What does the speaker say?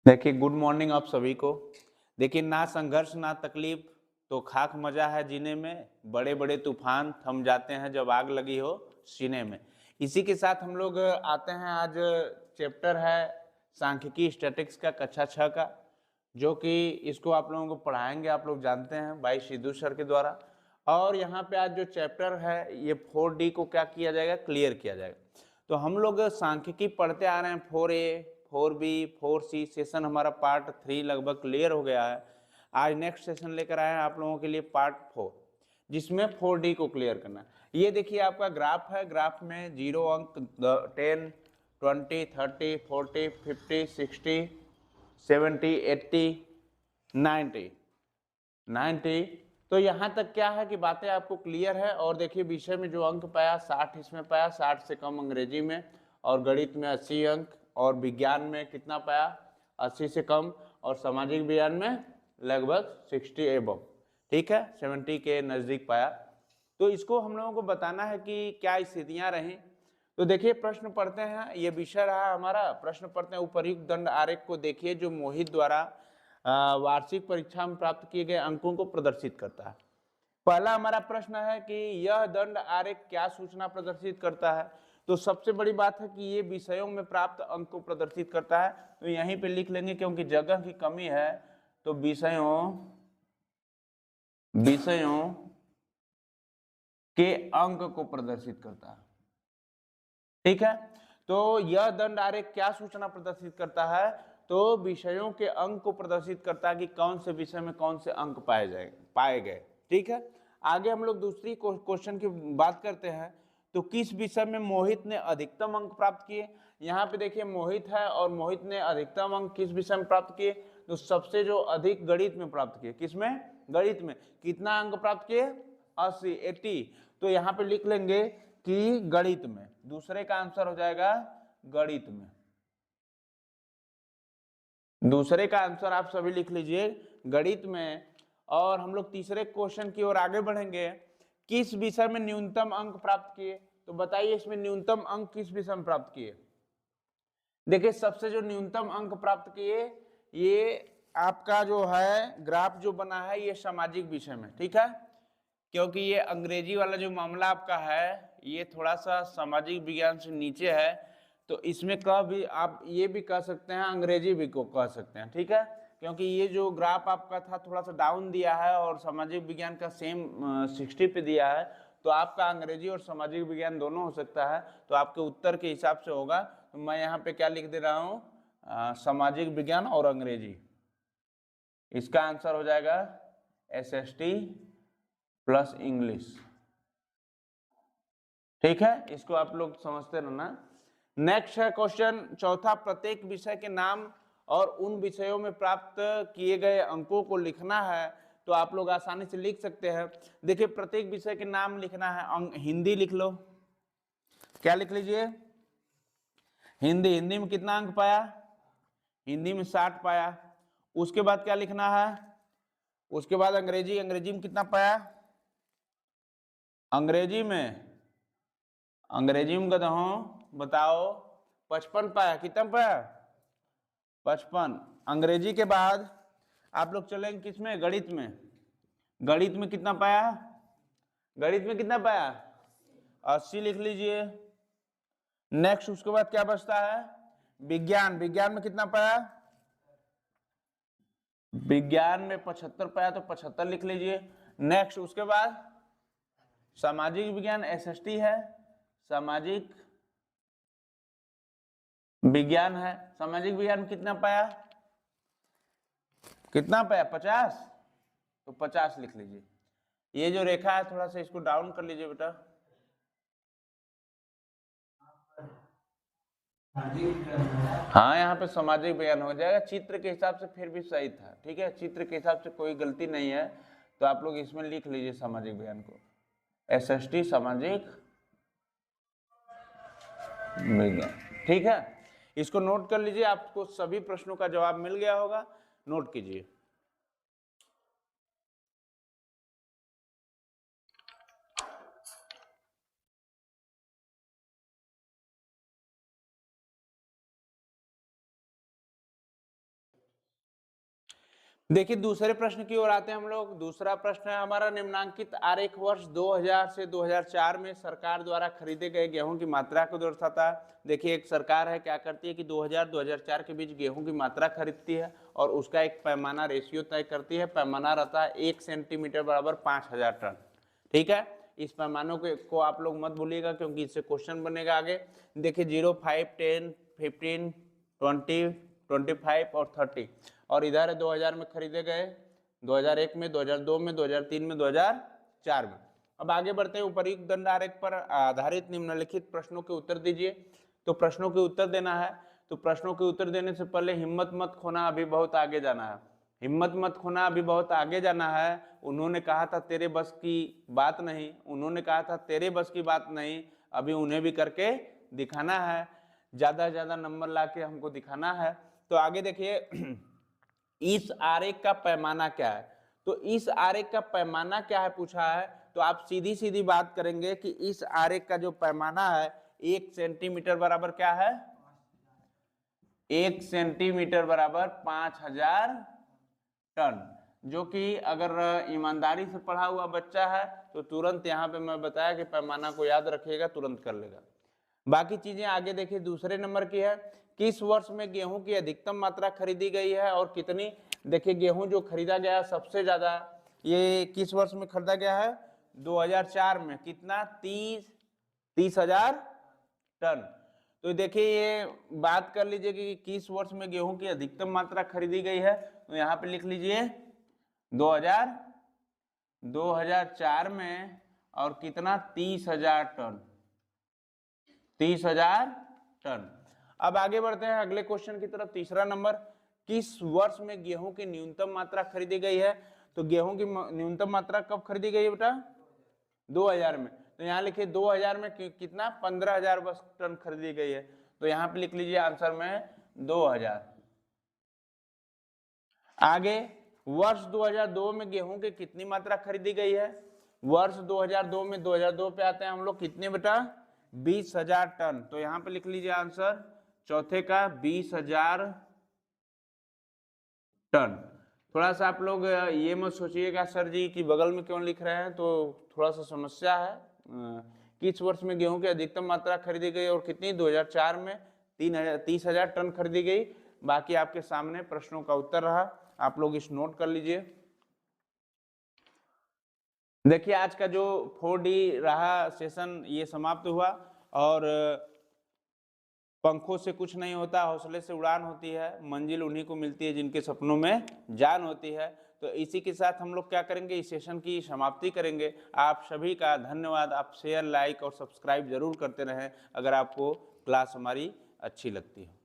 देखिए, good morning आप सभी को। देखिए, ना संघर्ष ना तकलीफ तो खाक मजा है जीने में, बड़े बड़े तूफान थम जाते हैं जब आग लगी हो सीने में। इसी के साथ हम लोग आते हैं। आज चैप्टर है सांख्यिकी स्टैटिक्स का कक्षा 6 का, जो कि इसको आप लोगों को पढ़ाएंगे, आप लोग जानते हैं, भाई सिद्धू सर के द्वारा। और यहाँ पे आज जो चैप्टर है ये 4D को क्या किया जाएगा, क्लियर किया जाएगा। तो हम लोग सांख्यिकी पढ़ते आ रहे हैं, 4A 4B 4C सेशन हमारा पार्ट 3 लगभग क्लियर हो गया है। आज नेक्स्ट सेशन लेकर आए हैं आप लोगों के लिए पार्ट 4, जिसमें 4D को क्लियर करना है। ये देखिए आपका ग्राफ है, ग्राफ में 0 अंक 10 20 30 40 50 60 70 80 90। तो यहाँ तक क्या है कि बातें आपको क्लियर है। और देखिए विषय में जो अंक पाया 60 इसमें पाया, 60 से कम अंग्रेजी में, और गणित में 80 अंक, और विज्ञान में कितना पाया 80 से कम, और सामाजिक विज्ञान में लगभग 60 एबव, ठीक है, 70 के नजदीक पाया। तो इसको हम लोगों को बताना है कि क्या स्थितियां रहीं। तो देखिए प्रश्न पढ़ते हैं, ये विषय रहा हमारा। प्रश्न पढ़ते हैं, उपर्युक्त दंड आरेख को देखिए जो मोहित द्वारा वार्षिक परीक्षा में प्राप्त किए गए अंकों को प्रदर्शित करता है। पहला हमारा प्रश्न है कि यह दंड आरेख क्या सूचना प्रदर्शित करता है। तो सबसे बड़ी बात है कि ये विषयों में प्राप्त अंक को प्रदर्शित करता है। तो यहीं पे लिख लेंगे, क्योंकि जगह की कमी है, तो विषयों के अंक को प्रदर्शित करता है, ठीक है। तो यह दंड आरेख क्या सूचना प्रदर्शित करता है, तो विषयों के अंक को प्रदर्शित करता है कि कौन से विषय में कौन से अंक पाए गए, ठीक है। आगे हम लोग दूसरी क्वेश्चन की बात करते हैं। तो किस विषय में मोहित ने अधिकतम अंक प्राप्त किए। यहाँ पे देखिए मोहित है, और मोहित ने अधिकतम अंक किस विषय में प्राप्त किए, तो सबसे जो अधिक गणित में प्राप्त किए। किसमें, गणित में। कितना अंक प्राप्त किए, 80। तो यहाँ पे लिख लेंगे कि गणित में। दूसरे का आंसर हो जाएगा गणित में। दूसरे का आंसर आप सभी लिख लीजिए, गणित में। और हम लोग तीसरे क्वेश्चन की ओर आगे बढ़ेंगे। किस विषय में न्यूनतम अंक प्राप्त किए। तो बताइए इसमें न्यूनतम अंक किस विषय में प्राप्त किए। देखिए सबसे जो न्यूनतम अंक प्राप्त किए, ये आपका जो है ग्राफ जो बना है ये सामाजिक विषय में, ठीक है। क्योंकि ये अंग्रेजी वाला जो मामला आपका है ये थोड़ा सा सामाजिक विज्ञान से नीचे है, तो इसमें कह भी आप ये भी कह सकते हैं, अंग्रेजी भी को कह सकते हैं, ठीक है। क्योंकि ये जो ग्राफ आपका था थोड़ा सा डाउन दिया है, और सामाजिक विज्ञान का सेम 60 पे दिया है, तो आपका अंग्रेजी और सामाजिक विज्ञान दोनों हो सकता है। तो आपके उत्तर के हिसाब से होगा। तो मैं यहाँ पे क्या लिख दे रहा हूँ, सामाजिक विज्ञान और अंग्रेजी। इसका आंसर हो जाएगा SST प्लस इंग्लिश, ठीक है। इसको आप लोग समझते रहना। नेक्स्ट है क्वेश्चन चौथा, प्रत्येक विषय के नाम और उन विषयों में प्राप्त किए गए अंकों को लिखना है। तो आप लोग आसानी से लिख सकते हैं। देखिए प्रत्येक विषय के नाम लिखना है। हिंदी लिख लो, क्या लिख लीजिए, हिंदी। हिंदी में कितना अंक पाया, हिंदी में 60 पाया। उसके बाद क्या लिखना है, उसके बाद अंग्रेजी। अंग्रेजी में कितना पाया, अंग्रेजी में गधों बताओ 55 पाया। कितना पाया, 55। अंग्रेजी के बाद आप लोग चलेंगे किसमें, गणित में। गणित में कितना पाया, गणित में कितना पाया, 80 लिख लीजिए। नेक्स्ट उसके बाद क्या बचता है, विज्ञान। विज्ञान में कितना पाया, विज्ञान में 75 पाया, तो 75 लिख लीजिए। नेक्स्ट उसके बाद सामाजिक विज्ञान, SST है, सामाजिक विज्ञान है। सामाजिक विज्ञान में कितना पाया, कितना पाया, 50, तो 50 लिख लीजिए। ये जो रेखा है थोड़ा सा इसको डाउन कर लीजिए बेटा। हाँ यहाँ पे सामाजिक विज्ञान हो जाएगा, चित्र के हिसाब से फिर भी सही था, ठीक है। चित्र के हिसाब से कोई गलती नहीं है, तो आप लोग इसमें लिख लीजिए सामाजिक विज्ञान को, SST सामाजिक विज्ञान, ठीक है। इसको नोट कर लीजिए, आपको सभी प्रश्नों का जवाब मिल गया होगा, नोट कीजिए। देखिए दूसरे प्रश्न की ओर आते हैं हम लोग। दूसरा प्रश्न है हमारा, निम्नांकित आरेख वर्ष 2000 से 2004 में सरकार द्वारा खरीदे गए गेहूं की मात्रा को दर्शाता है। देखिए एक सरकार है, क्या करती है कि 2000-2004 के बीच गेहूं की मात्रा खरीदती है और उसका एक पैमाना रेशियो तय करती है। पैमाना रहता है 1 सेंटीमीटर बराबर 5000 टन। ठीक है, इस पैमानों को आप लोग मत भूलिएगा क्योंकि इससे क्वेश्चन बनेगा आगे। देखिए 0, 5, 10, 15, 20, 25 और 30, और इधर 2000 में खरीदे गए, 2001 में, 2002 में, 2003 में, 2004 में। अब आगे बढ़ते हैं। उपयुक्त दंड आरेख पर आधारित निम्नलिखित प्रश्नों के उत्तर दीजिए। तो प्रश्नों के उत्तर देना है, तो प्रश्नों के उत्तर देने से पहले हिम्मत मत खोना, अभी बहुत आगे जाना है। हिम्मत मत खोना, अभी बहुत आगे जाना है। उन्होंने कहा था तेरे बस की बात नहीं, उन्होंने कहा था तेरे बस की बात नहीं, अभी उन्हें भी करके दिखाना है। ज्यादा से ज्यादा नंबर लाके हमको दिखाना है। तो आगे देखिए इस आरेख का पैमाना क्या है। तो इस आरेख का पैमाना क्या है पूछा है, तो आप सीधी सीधी बात करेंगे कि इस आरेख का जो पैमाना है 1 सेंटीमीटर बराबर क्या है, 1 सेंटीमीटर बराबर 5000 टन। जो कि अगर ईमानदारी से पढ़ा हुआ बच्चा है तो तुरंत यहाँ पे मैं बताया कि पैमाना को याद रखिएगा, तुरंत कर लेगा। बाकी चीजें आगे देखिए। दूसरे नंबर की है, किस वर्ष में गेहूं की अधिकतम मात्रा खरीदी गई है और कितनी। देखिए गेहूं जो खरीदा गया सबसे ज्यादा, ये किस वर्ष में खरीदा गया है, 2004 में। कितना, 30,000 टन। तो देखिए ये बात कर लीजिए कि किस वर्ष में गेहूं की अधिकतम मात्रा खरीदी गई है, तो यहाँ पे लिख लीजिए 2004 में, और कितना, 30,000 टन, 30,000 टन। अब आगे बढ़ते हैं अगले क्वेश्चन की तरफ। तीसरा नंबर, किस वर्ष में गेहूं की न्यूनतम मात्रा खरीदी गई है। तो गेहूं की न्यूनतम मात्रा कब खरीदी गई है बेटा, 2000 में। तो यहाँ लिखिए 2000 में कितना, 15,000 बस टन खरीदी गई है। तो यहाँ पे लिख लीजिए आंसर में 2000। आगे वर्ष 2002 में गेहूं की कितनी मात्रा खरीदी गई है। वर्ष 2002 में, 2002 पे आते हैं हम लोग, कितने बेटा, 20,000 टन। तो यहाँ पे लिख लीजिए आंसर चौथे का 20,000 टन। थोड़ा सा आप लोग ये मत सोचिएगा सर जी कि बगल में क्यों लिख रहे हैं, तो थोड़ा सा समस्या है। किस वर्ष में गेहूं की अधिकतम मात्रा खरीदी गई और कितनी, 2004 में 30,000 टन खरीदी गई। बाकी आपके सामने प्रश्नों का उत्तर रहा, आप लोग इस नोट कर लीजिए। देखिए आज का जो 4D रहा सेशन ये समाप्त हुआ, और पंखों से कुछ नहीं होता, हौसले से उड़ान होती है। मंजिल उन्हीं को मिलती है जिनके सपनों में जान होती है। तो इसी के साथ हम लोग क्या करेंगे, इस सेशन की समाप्ति करेंगे। आप सभी का धन्यवाद। आप शेयर, लाइक और सब्सक्राइब जरूर करते रहें अगर आपको क्लास हमारी अच्छी लगती है।